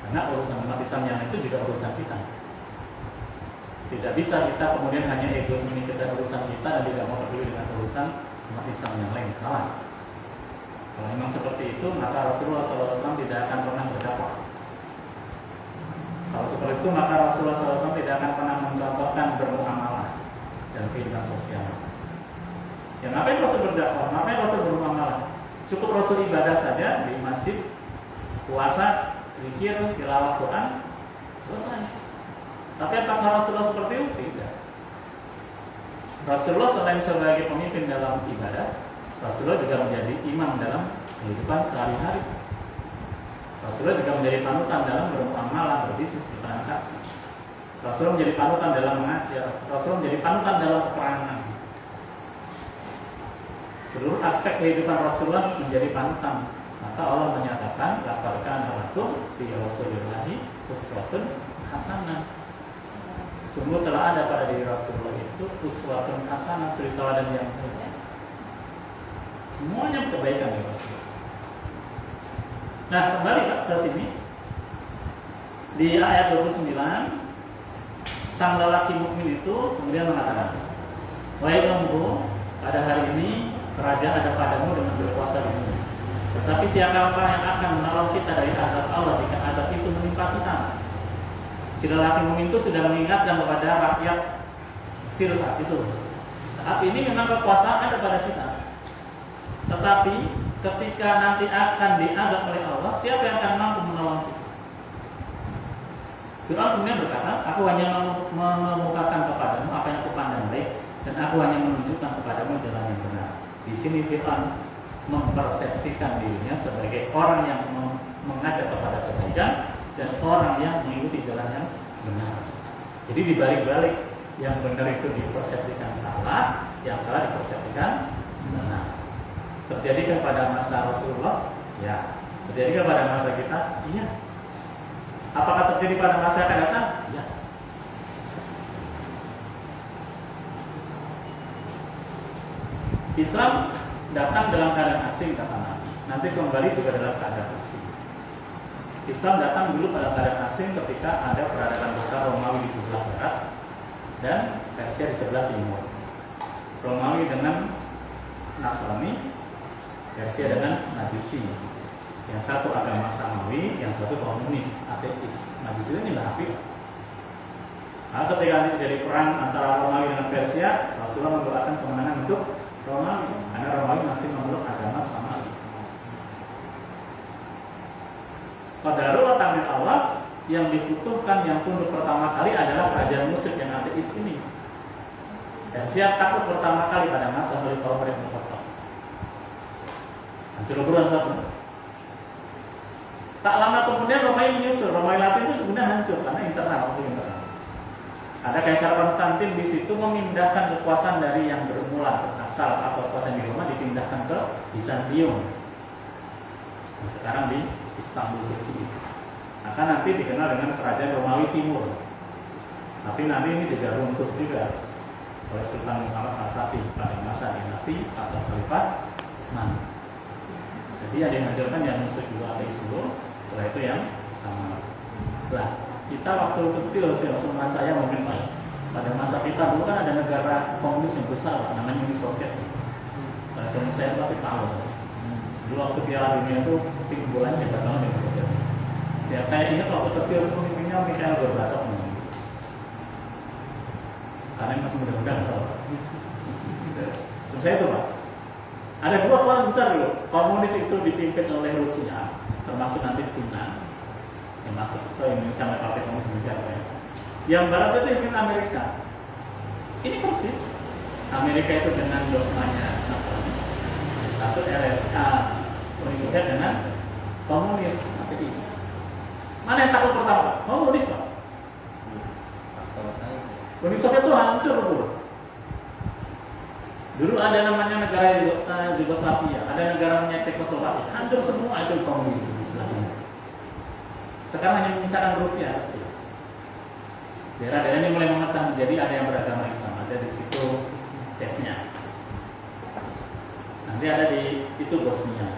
Karena urusan umat Islam yang lain itu juga urusan kita. Tidak bisa kita kemudian hanya egois memikirkan urusan kita dan tidak mau peduli dengan urusan umat Islam yang lain. Salah. Kalau memang seperti itu, maka Rasulullah SAW tidak akan pernah berdakwah. Kalau seperti itu, maka Rasulullah SAW tidak akan pernah mencontohkan bermuamalah dalam kehidupan sosial. Ya ngapain Rasul berdakwah? Ngapain Rasul bermuamalah? Cukup Rasul ibadah saja di masjid, puasa, zikir, tilawah Quran, selesai. Tapi apakah Rasulullah seperti itu? Tidak. Rasulullah selain sebagai pemimpin dalam ibadah, Rasulullah juga menjadi imam dalam kehidupan sehari-hari. Rasulullah juga menjadi panutan dalam bermuamalah, berbisnis, bertransaksi. Rasulullah menjadi panutan dalam mengajar. Rasulullah menjadi panutan dalam peperangan. Seluruh aspek kehidupan Rasulullah menjadi panutan. Maka Allah menyatakan, laqad kana lakum fi Rasulillahi uswatun hasanah. Sungguh telah ada pada diri Rasulullah itu uswatun hasanah, suri teladan yang baik. Semuanya kebaikan dari Rasulullah. Nah, kembali Pak ke sini. Di ayat 29, sang lelaki mukmin itu kemudian mengatakan, "Wahai kaumku, pada hari ini kerajaan ada padamu dengan berkuasa di bumi. Tetapi siapakah yang akan menolong kita dari azab Allah jika azab itu menimpa kita?" Si lelaki mukmin itu sudah mengingatkan kepada rakyat Mesir saat itu, Saat ini memang kekuasaan ada pada kita. Tetapi ketika nanti akan diazab oleh Allah, siapa yang akan mampu menolong kita? Fir'aun kemudian berkata, aku hanya mengemukakan kepadamu apa yang aku pandang baik, dan aku hanya menunjukkan kepadamu jalan yang benar. Di sini Fir'aun mempersepsikan dirinya sebagai orang yang mengajak kepada kebaikan dan orang yang mengikuti jalan yang benar. Jadi dibalik-balik, yang benar itu dipersepsikan salah, yang salah dipersepsikan benar. Terjadi kepada masa Rasulullah? Ya. Terjadi kepada masa kita? Iya. Apakah terjadi pada masa yang akan datang? Ya. Islam datang dalam keadaan asing kata Nabi. Nanti kembali juga dalam keadaan asing. Islam datang dulu pada keadaan asing ketika ada peradaban besar Romawi di sebelah barat dan Persia di sebelah timur. Romawi dengan Nasrani, Persia dengan Majusi. Yang satu agama Samawi, yang satu komunis, ateis. Majusi itu tidak hafid. Nah, ketika nanti terjadi perang antara Romawi dengan Persia, Rasulullah mendoakan kemenangan untuk Romawi, karena Romawi masih memeluk agama Samawi. Qadarullah takdir Allah yang dibutuhkan yang tunduk pertama kali adalah kerajaan musyrik yang ateis ini. Dan siap takut pertama kali pada masa Khalifah Umar bin Khattab. Hancur leburan satu. Tak lama kemudian Romawi menyusul. Romawi Latin itu sebenarnya hancur karena internal. Ada Kaisar Konstantin di situ memindahkan kekuasaan dari yang bermula asal atau kekuasaan di Roma dipindahkan ke Bizantium. Nah, sekarang di Istanbul Turki. Akan nanti dikenal dengan Kerajaan Romawi Timur. Tapi nanti ini juga runtuh juga oleh Sultan Muhammad Al-Fatih pada masa dinasti atau Khalifah Utsmani. Jadi ada yang mengajarkan yang musuh dulu ada isu, setelah itu yang sama. Nah, kita waktu kecil sih seumuran saya mungkin Pak. Pada masa kita dulu kan ada negara komunis yang besar, namanya Uni Soviet. Pada seumuran saya pasti tahu. Dulu waktu Piala Dunia itu tim bolanya hebat banget Uni Soviet. Ya saya ingat waktu kecil itu pemimpinnya Mikhail Gorbachev. Karena masih muda-muda kalau. Saya itu Pak. Ada dua kelompok besar dulu. Komunis itu dipimpin oleh Rusia, termasuk nanti Cina, yang masuk ke Indonesia oleh Partai Komunis Indonesia. Yang Barat itu dipimpin Amerika. Ini persis. Amerika itu dengan dogmanya Nasrani. Satu RSA, Uni Soviet dengan komunis, ateis. Mana yang takut pertama? Komunis Pak. Uni Soviet itu hancur dulu. Dulu ada namanya negara Yugoslavia, ada negara namanya Cekoslovakia, hancur semua itu komunis di sebelahnya. Sekarang hanya menyisakan Rusia. Daerah-daerah ini mulai memecah menjadi ada yang beragama Islam, ada di situ Chechnya. Nanti ada di itu Bosnia,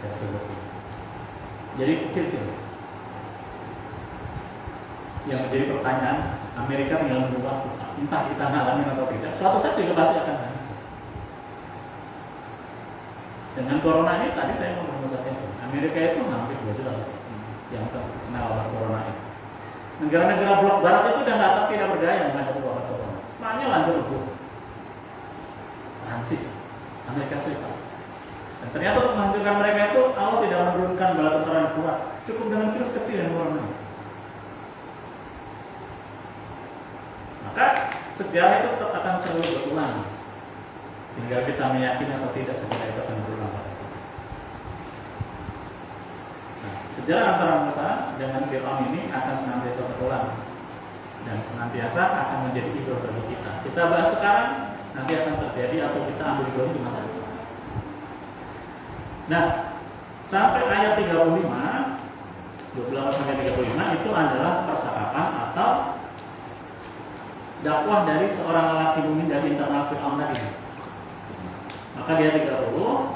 Herzegovina. Jadi kecil-kecil. Yang menjadi pertanyaan, Amerika tinggal menunggu waktu, entah kita ngalamin atau tidak. Suatu saat juga pasti akan hancur. Dengan corona ini tadi saya mau mengucapkan Amerika itu hampir 2 juta yang terkena wabah corona ini. Negara-negara blok barat itu dan data tidak berdaya menghadapi wabah corona. Spanyol hancur lebur, Prancis, Amerika Serikat. Dan ternyata untuk menghancurkan mereka itu Allah tidak menurunkan bala tentara yang kuat, cukup dengan virus kecil yang corona. Maka sejarah itu tetap akan selalu berulang. Tinggal kita meyakini atau tidak sejarah itu akan berulang. Nah, sejarah antara Musa dengan Fir'aun ini akan senantiasa berulang dan senantiasa akan menjadi idul bagi kita. Kita bahas sekarang, nanti akan terjadi atau kita ambil idul di masa depan. Nah, sampai ayat 35, 28 sampai 35 itu adalah percakapan atau dakwah dari seorang lelaki mukmin dari internal Fir'aun tadi. Maka dia 30,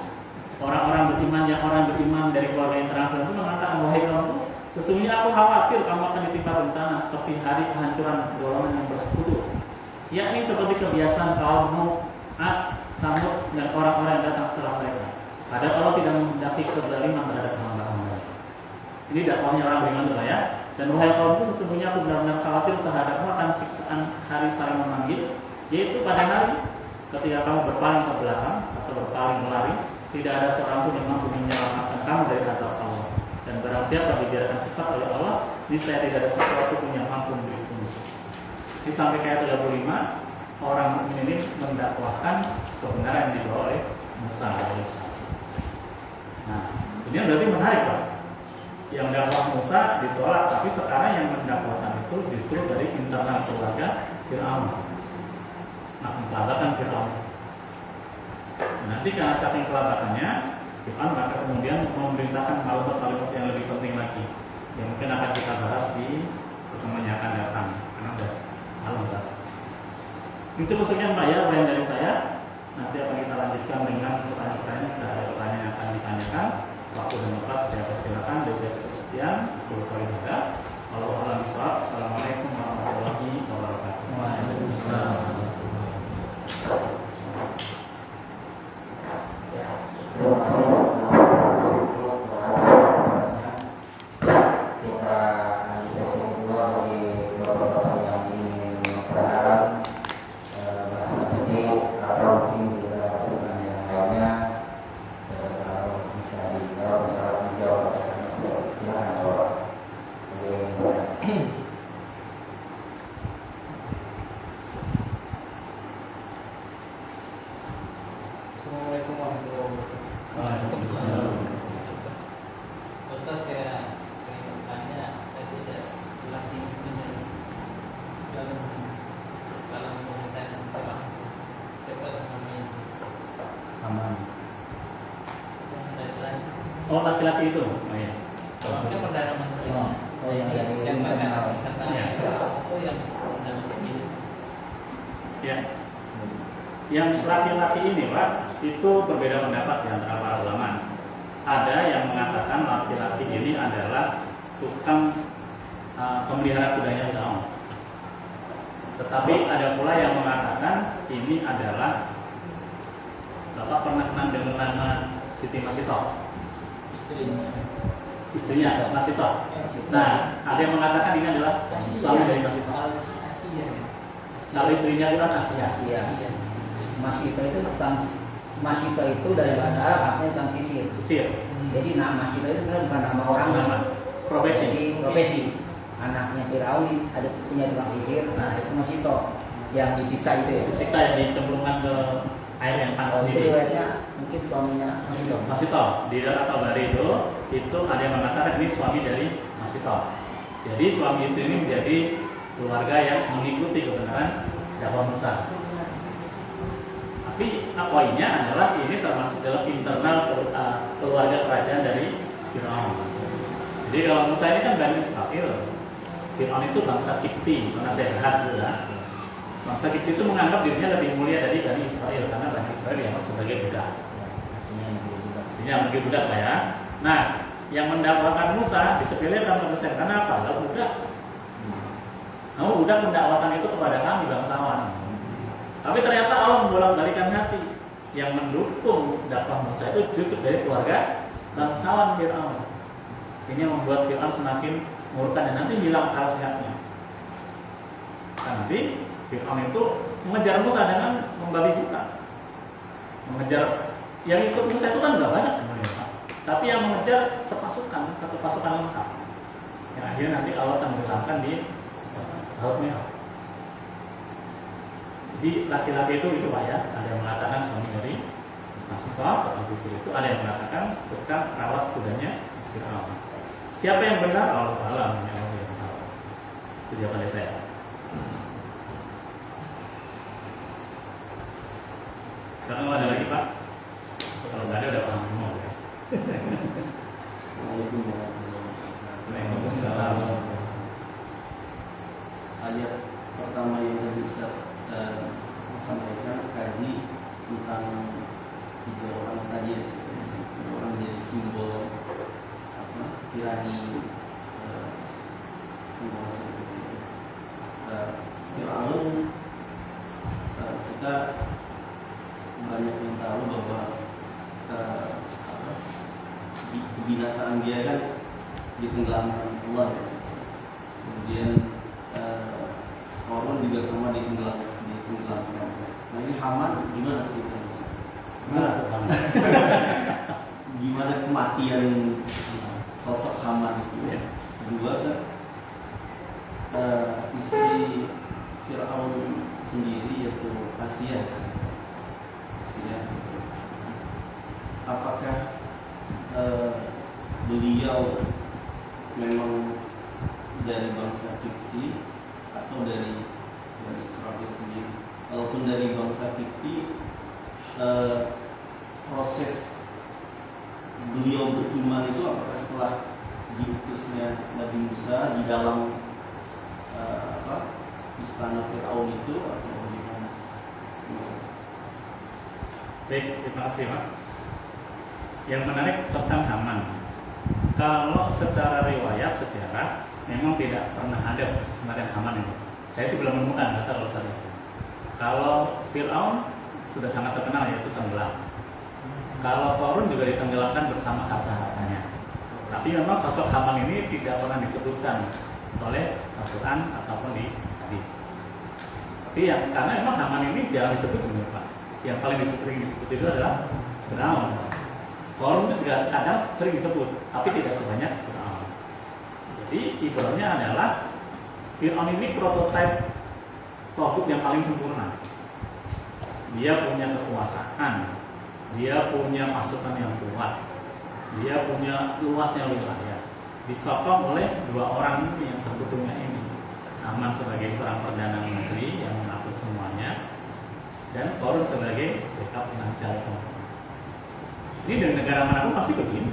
orang-orang beriman yang orang beriman dari keluarga internal Fir'aun itu mengatakan, wahai kaumku, sesungguhnya aku khawatir kamu akan ditimpa bencana seperti hari kehancuran golongan yang bersekutu, yakni seperti kebiasaan kaum Nuh, Ad, Samud dan orang-orang yang datang setelah mereka. Padahal Allah tidak menghendaki kezaliman terhadap hamba-hamba. Ini dakwahnya orang beriman itu ya. Dan wahai kaumku, sesungguhnya aku benar-benar khawatir terhadapmu akan siksaan hari saling memanggil, yaitu pada hari ketika kamu berpaling ke belakang atau berpaling melari, tidak ada seorang pun yang mampu menyelamatkan kamu dari azab Allah. Dan barang siapa dibiarkan sesat oleh Allah, niscaya tidak ada sesuatu pun yang mampu memberikan. Di sampai ayat 35, orang mukmin ini mendakwahkan kebenaran yang dibawa oleh Musa alaihissalam. Nah, ini berarti menarik, Pak. Yang dakwah Musa ditolak, tapi sekarang yang mendakwahkan itu justru dari internal keluarga Fir'aun. Nah, kelabakan Fir'aun. Nanti karena saking kelabakannya, Fir'aun maka kemudian memerintahkan makhluk-makhluk yang lebih penting lagi, yang mungkin akan kita bahas di pertemuan yang akan datang. Karena udah malam saat. Ini cukup sekian Pak ya, poin dari saya. Nanti akan kita lanjutkan dengan pertanyaan-pertanyaan. Jika ada pertanyaan yang akan ditanyakan, waktu dan tempat saya persilakan. Dari saya cukup sekian. Assalamualaikum warahmatullahi wabarakatuh. Waalaikumsalam. Assalamualaikum warahmatullahi wabarakatuh. Ustaz, saya ingin bertanya, saya tidak lagi dalam pengertian Quran. Siapa namanya? Aman. Yang dari lain. Oh, laki-laki itu. Oh ya. Soalnya Perdana Menteri. Oh, yang dari Siapa internal. katanya itu yang Perdana Menteri. Ya. Yang laki-laki ini Pak, itu berbeda pendapat di antara para ulama. Ada yang mengatakan laki-laki ini adalah tukang pemelihara kudanya Firaun. Tetapi ada pula yang mengatakan ini adalah, Bapak pernah kenal dengan nama Siti Masitoh? Istrinya Masitoh. Nah, ada yang mengatakan ini adalah suami dari Masitoh. Kalau istrinya itu kan Asia. Iya. Masito itu tukang, Masito itu dari bahasa Arab artinya tukang sisir. Sisir. Jadi nama Masito itu sebenarnya bukan nama orang, Nama profesi. Jadi profesi. Anaknya Firaun ada punya tukang sisir, nah itu Masito yang disiksa itu ya. Disiksa yang dicemplungkan ke air yang panas Itu sendiri. riwayatnya mungkin suaminya Masito. Masito di dalam At-Tabari itu ada yang mengatakan ini suami dari Masito. Jadi suami istri ini menjadi keluarga yang mengikuti kebenaran dakwah Musa. Tapi poinnya adalah ini termasuk dalam internal keluarga kerajaan dari Fir'aun. Jadi kalau Musa ini kan Bani Israel, Fir'aun itu bangsa Kipti, pernah saya bahas dulu ya. Bangsa Kipti itu menganggap dirinya lebih mulia dari Bani Israel karena Bani Israel dianggap sebagai budak. Artinya mungkin budak Pak ya. Nah, yang mendakwakan Musa disepelekan Musa karena apa? Lalu budak. Namun budak mendakwakan itu kepada kami bangsawan. Tapi ternyata Allah membolak-balikan hati. Yang mendukung dakwah Musa itu justru dari keluarga bangsawan Fir'aun. Ini yang membuat Fir'aun semakin murka dan nanti hilang akal sehatnya. Nanti Fir'aun itu mengejar Musa dengan membabi buta. Mengejar yang ikut Musa itu kan nggak banyak sebenarnya Pak. Tapi yang mengejar sepasukan, satu pasukan lengkap. Yang akhirnya nanti Allah tenggelamkan di Laut Merah. Jadi laki-laki itu Pak ya, ada yang mengatakan suami dari Masito atau sisir itu, ada yang mengatakan tukang rawat kudanya Fir'aun. Siapa yang benar? Allah Ta'ala yang tahu. Itu jawaban dari saya. Sekarang ada lagi Pak? Kalau nggak ada udah paham semua ya. Waalaikumsalam. Ayat pertama yang bisa sampaikan kaji tentang 3 orang tadi, 3 orang jadi simbol tirani penguasa. Firaun kita banyak yang tahu bahwa kebinasaan dia kan ditenggelamkan Allah. Kemudian Korun juga sama ditenggelamkan. Nah ini Haman gimana ceritanya? Gimana Subhan? Gimana kematian sosok Haman itu? Ya. Kedua, istri Fir'aun sendiri yaitu Asia. Apakah beliau memang dari bangsa Kipti atau dari Israel sendiri? Walaupun dari bangsa Kipti, proses beliau beriman itu apakah setelah diutusnya Nabi Musa di dalam istana Fir'aun itu atau bagaimana? Baik, terima kasih Pak. Yang menarik tentang Haman, kalau secara riwayat sejarah memang tidak pernah ada proses kematian Haman ini. Saya sih belum menemukan data kalau saya. Kalau Fir'aun sudah sangat terkenal yaitu tenggelam. Kalau Qarun juga ditenggelamkan bersama harta-hartanya. Tapi memang sosok Haman ini tidak pernah disebutkan oleh Al-Quran ataupun di hadis. Tapi karena memang Haman ini jarang disebut sebenarnya Pak. Yang paling disebut itu adalah Fir'aun. Qarun itu juga kadang sering disebut, tapi tidak sebanyak Fir'aun. Jadi ibaratnya adalah Fir'aun ini prototipe Tauhid yang paling sempurna. Dia punya kekuasaan, dia punya pasukan yang kuat, dia punya luasnya wilayah. Disokong oleh dua orang ini yang sebetulnya ini. Haman sebagai seorang perdana menteri yang mengatur semuanya, dan Qarun sebagai backup finansial. Ini dari negara manapun pasti begini.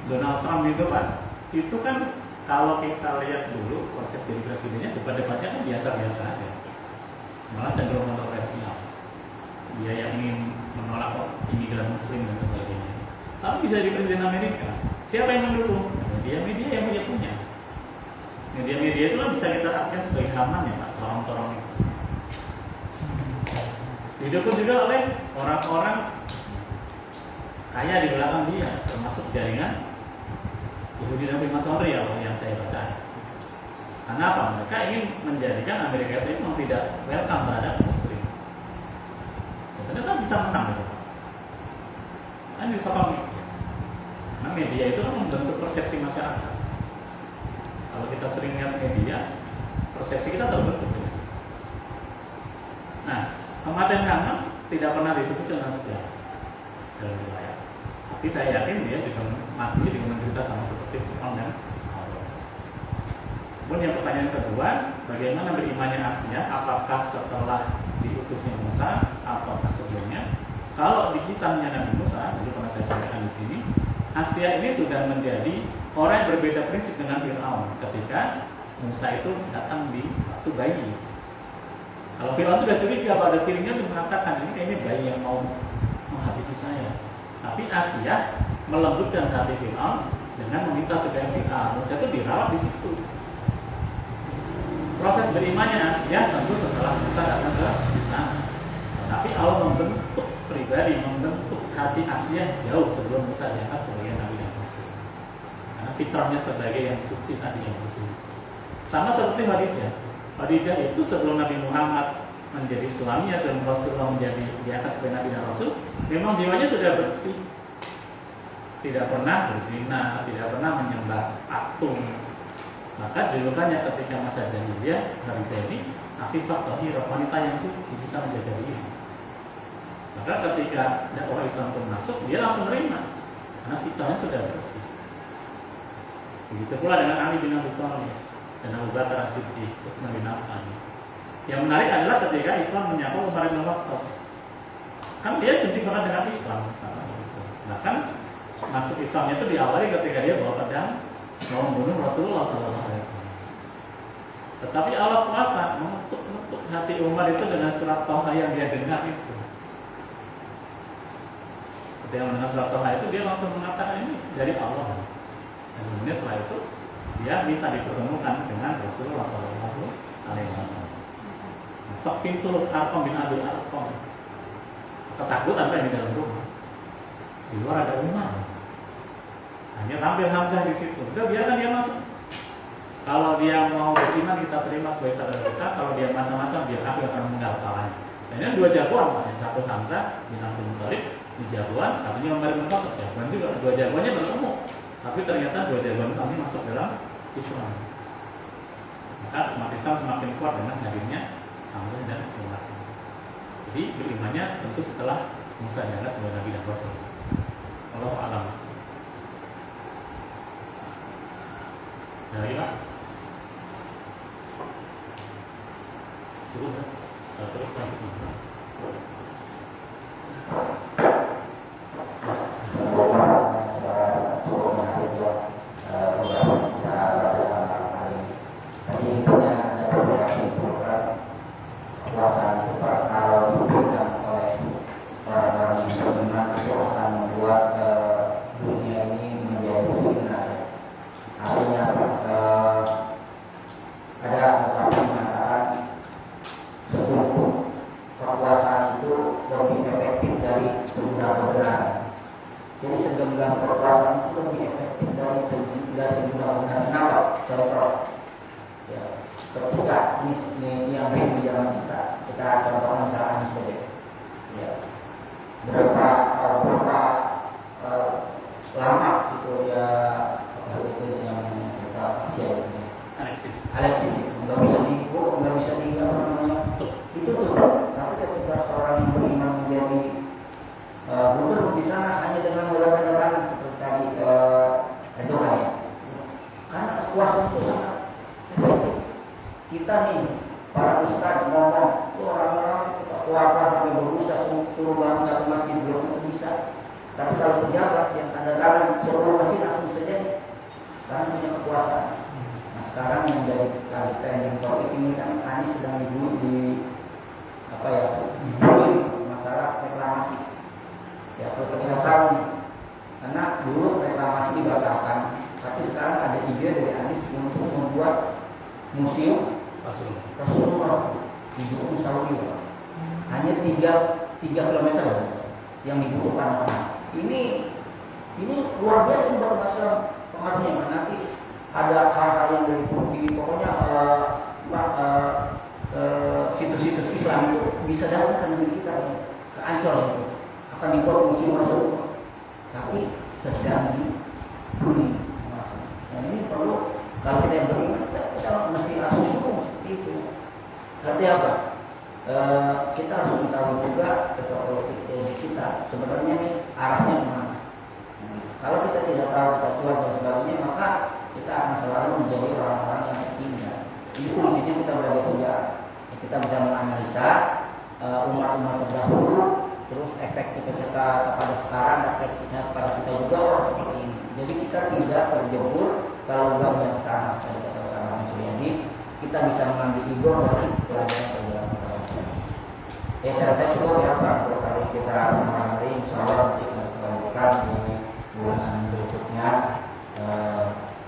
Donald Trump itu Pak, itu kan kalau kita lihat dulu proses jadi presidennya, debat-debatnya kan biasa-biasa aja, malah cenderung kontroversial. Dia yang ingin menolak imigran Muslim dan sebagainya. Tapi bisa jadi presiden Amerika. Siapa yang mendukung? Media-media yang punya. Media-media itu bisa kita artikan sebagai Haman ya Pak, corong-corong itu. Didukung juga oleh orang-orang kaya di belakang dia, termasuk jaringan Yahudi dan Freemasonry yang saya baca. Karena apa? Mereka ingin menjadikan Amerika itu memang tidak welcome terhadap Muslim. Ternyata bisa menang gitu. Kan disokong. Karena media itu kan membentuk persepsi masyarakat. Kalau kita sering lihat media, persepsi kita terbentuk dari situ. Nah, kematian Haman tidak pernah disebut dalam sejarah dalam riwayat. Tapi saya yakin dia juga mati juga menderita sama seperti Fir'aun dan Qarun. Kemudian yang pertanyaan kedua, bagaimana berimannya Asia? Apakah setelah diutusnya Musa ataukah sebelumnya? Kalau di kisahnya Nabi Musa, jadi pernah saya sampaikan di sini, Asia ini sudah menjadi orang yang berbeda prinsip dengan Fir'aun ketika Musa itu datang di waktu bayi. Kalau Fir'aun itu sudah curiga, pada feelingnya dia mengatakan ini kayaknya bayi yang mau menghabisi saya. Tapi Asia melembutkan hati Fir'aun dengan meminta supaya Musa itu dirawat di situ. Proses berimannya Asia tentu setelah Musa datang ke istana. Tapi Allah membentuk pribadi, membentuk hati Asia jauh sebelum Musa diangkat sebagai Nabi dan Rasul. Karena fitrahnya sebagai yang suci tadi yang bersih. Sama seperti Khadijah. Khadijah itu sebelum Nabi Muhammad menjadi suaminya, sebelum Rasulullah menjadi diangkat sebagai Nabi dan Rasul, memang jiwanya sudah bersih. Tidak pernah berzina, tidak pernah menyembah patung. Maka julukannya ketika masa jahiliyah, Khadijah ini Afifah Thahirah, wanita yang suci, bisa menjaga diri. Maka ketika dakwah Islam pun masuk, dia langsung menerima karena fitrahnya sudah bersih. Begitu pula dengan Ali bin Abi Thalib dan Abu Bakar As-Siddiq, Utsman bin Affan. Yang menarik adalah ketika Islam menyapa Umar bin Khattab. Kan dia benci banget dengan Islam. Bahkan masuk Islamnya itu diawali ketika dia bawa pedang mau membunuh Rasulullah SAW. Tetapi Allah kuasa mengetuk hati Umar itu dengan surat Thaha yang dia dengar itu. Ketika mendengar surat Thaha itu dia langsung mengatakan ini dari Allah. Dan kemudian setelah itu dia minta dipertemukan dengan Rasulullah SAW. Tok pintu Arqam bin Abi Arqam. Ketakutan kan di dalam rumah. Di luar ada Umar. Hanya tampil Hamzah di situ. Udah biarkan dia masuk. Kalau dia mau beriman kita terima sebagai saudara kita, kalau dia macam-macam dia aku akan meninggal kalahnya. Dan ini dua jagoan, yang satu Hamzah bin Abdul Muthalib di jagoan, satunya Umar bin Khattab jagoan juga. Dua jagoannya bertemu, tapi ternyata dua jagoan kami masuk dalam Islam. Maka umat Islam semakin kuat dengan hadirnya Hamzah dan Umar. Jadi berimannya tentu setelah Musa diangkat sebagai Nabi dan Rasul. Allahu a'lam. Nah, iya. Cukup kan? Terus lanjut.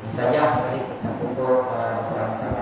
Ini saja dari kita untuk bersama-sama